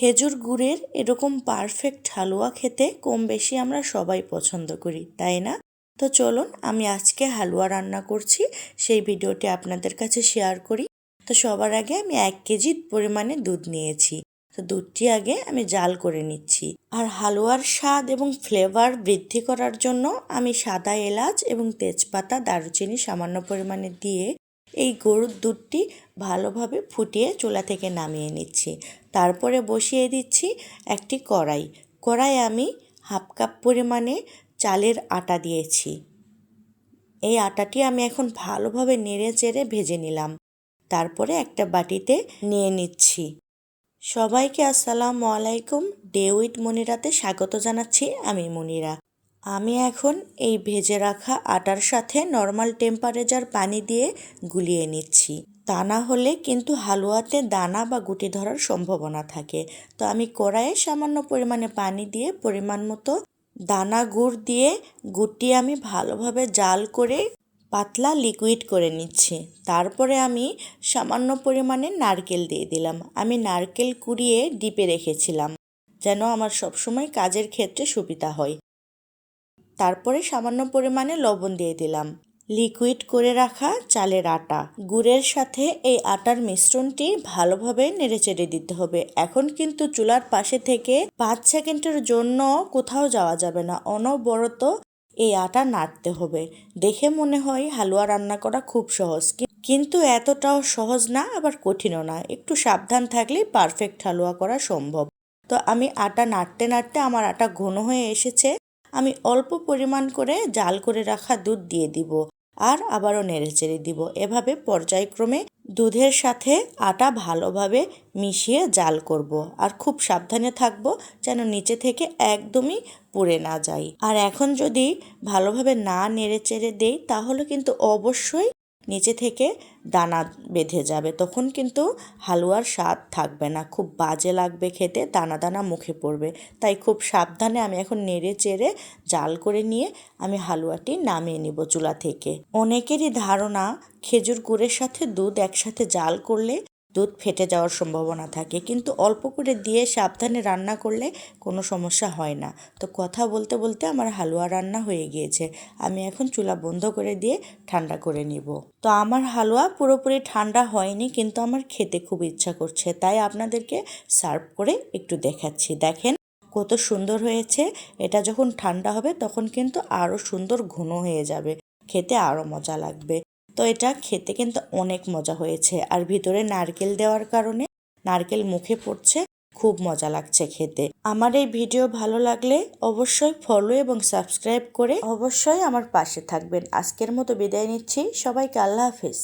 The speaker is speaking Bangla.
খেজুর গুড়ের এরকম পারফেক্ট হালুয়া খেতে কম বেশি আমরা সবাই পছন্দ করি, তাই না? তো চলুন আমি আজকে হালুয়া রান্না করছি সেই ভিডিওটি আপনাদের কাছে শেয়ার করি। তো সবার আগে আমি 1 কেজি পরিমাণে দুধ নিয়েছি। তো দুধটি আগে আমি জাল করে নিচ্ছি। আর হালুয়ার স্বাদ এবং ফ্লেভার বৃদ্ধি করার জন্য আমি সাদা এলাচ এবং তেজপাতা, দারুচিনি সামান্য পরিমাণে দিয়ে এই গরুর দুধটি ভালোভাবে ফুটিয়ে চুলা থেকে নামিয়ে নিচ্ছি। তারপরে বসিয়ে দিচ্ছি একটি কড়াই আমি 1/2 কাপ পরিমাণে চালের আটা দিয়েছি। এই আটাটি আমি এখন ভালোভাবে নেড়ে চেড়ে ভেজে নিলাম। তারপরে একটা বাটিতে নিয়ে নিচ্ছি। সবাইকে আসসালামু আলাইকুম। ডে উইথ মনিরাতে স্বাগত জানাচ্ছি। আমি মনিরা। আমি এখন এই ভেজে রাখা আটার সাথে নর্মাল টেম্পারেচার পানি দিয়ে গুলিয়ে নিচ্ছি। তা না হলে কিন্তু হালুয়াতে দানা বা গুটি ধরার সম্ভাবনা থাকে। তো আমি কড়াইয়ে সামান্য পরিমাণে পানি দিয়ে পরিমাণ মতো দানা গুড় দিয়ে গুড়টি আমি ভালোভাবে জাল করে পাতলা লিকুইড করে নিচ্ছি। তারপরে আমি সামান্য পরিমাণে নারকেল দিয়ে দিলাম। আমি নারকেল কুড়িয়ে ডিপে রেখেছিলাম যেন আমার সবসময় কাজের ক্ষেত্রে সুবিধা হয়। তারপরে সামান্য পরিমাণে লবণ দিয়ে দিলাম। লিকুইড করে রাখা চালের আটা গুড়ের সাথে এই আটার মিশ্রণটি ভালোভাবে নেড়েচেড়ে দিতে হবে। এখন কিন্তু চুলার পাশে থেকে 5 সেকেন্ডের জন্য কোথাও যাওয়া যাবে না, অনবরত এই আটা নাড়তে হবে। দেখে মনে হয় হালুয়া রান্না করা খুব সহজ, কিন্তু এতটাও সহজ না, আবার কঠিনও না। একটু সাবধান থাকলেই পারফেক্ট হালুয়া করা সম্ভব। তো আমি আটা নাড়তে নাড়তে আমার আটা ঘন হয়ে এসেছে। আমি অল্প পরিমাণ করে জাল করে রাখা দুধ দিয়ে দিব আর আবারও নেড়েচেড়ে দিব। এভাবে পর্যায়ক্রমে দুধের সাথে আটা ভালোভাবে মিশিয়ে জাল করব। আর খুব সাবধানে থাকব যেন নিচে থেকে একদমই পুড়ে না যায়। আর এখন যদি ভালোভাবে না নেড়েচেড়ে দেই তাহলে কিন্তু অবশ্যই নিচে থেকে দানা বেঁধে যাবে, তখন কিন্তু হালুয়ার স্বাদ থাকবে না, খুব বাজে লাগবে খেতে, দানা দানা মুখে পড়বে। তাই খুব সাবধানে আমি এখন নেড়ে চেড়ে জাল করে নিয়ে আমি হালুয়াটি নামিয়ে নিব চুলা থেকে। অনেকেরই ধারণা খেজুর গুড়ের সাথে দুধ একসাথে জাল করলে দুধ ফেটে যাওয়ার সম্ভাবনা থাকে, কিন্তু অল্প করে দিয়ে সাবধানে রান্না করলে কোনো সমস্যা হয় না। তো কথা বলতে বলতে আমার হালুয়া রান্না হয়ে গিয়েছে। আমি এখন চুলা বন্ধ করে দিয়ে ঠান্ডা করে নিব। তো আমার হালুয়া পুরোপুরি ঠান্ডা হয়নি, কিন্তু আমার খেতে খুব ইচ্ছা করছে, তাই আপনাদেরকে সার্ভ করে একটু দেখাচ্ছি। দেখেন কত সুন্দর হয়েছে। এটা যখন ঠান্ডা হবে তখন কিন্তু আরও সুন্দর ঘন হয়ে যাবে, খেতে আরও মজা লাগবে। তো এটা খেতে কিন্তু অনেক মজা হয়েছে, আর ভিতরে নারকেল দেওয়ার কারণে নারকেল মুখে পড়ছে, খুব মজা লাগছে খেতে। আমার এই ভিডিও ভালো লাগলে অবশ্যই ফলো এবং সাবস্ক্রাইব করে অবশ্যই আমার পাশে থাকবেন। আজকের মতো বিদায় নিচ্ছি। সবাইকে আল্লাহ হাফেজ।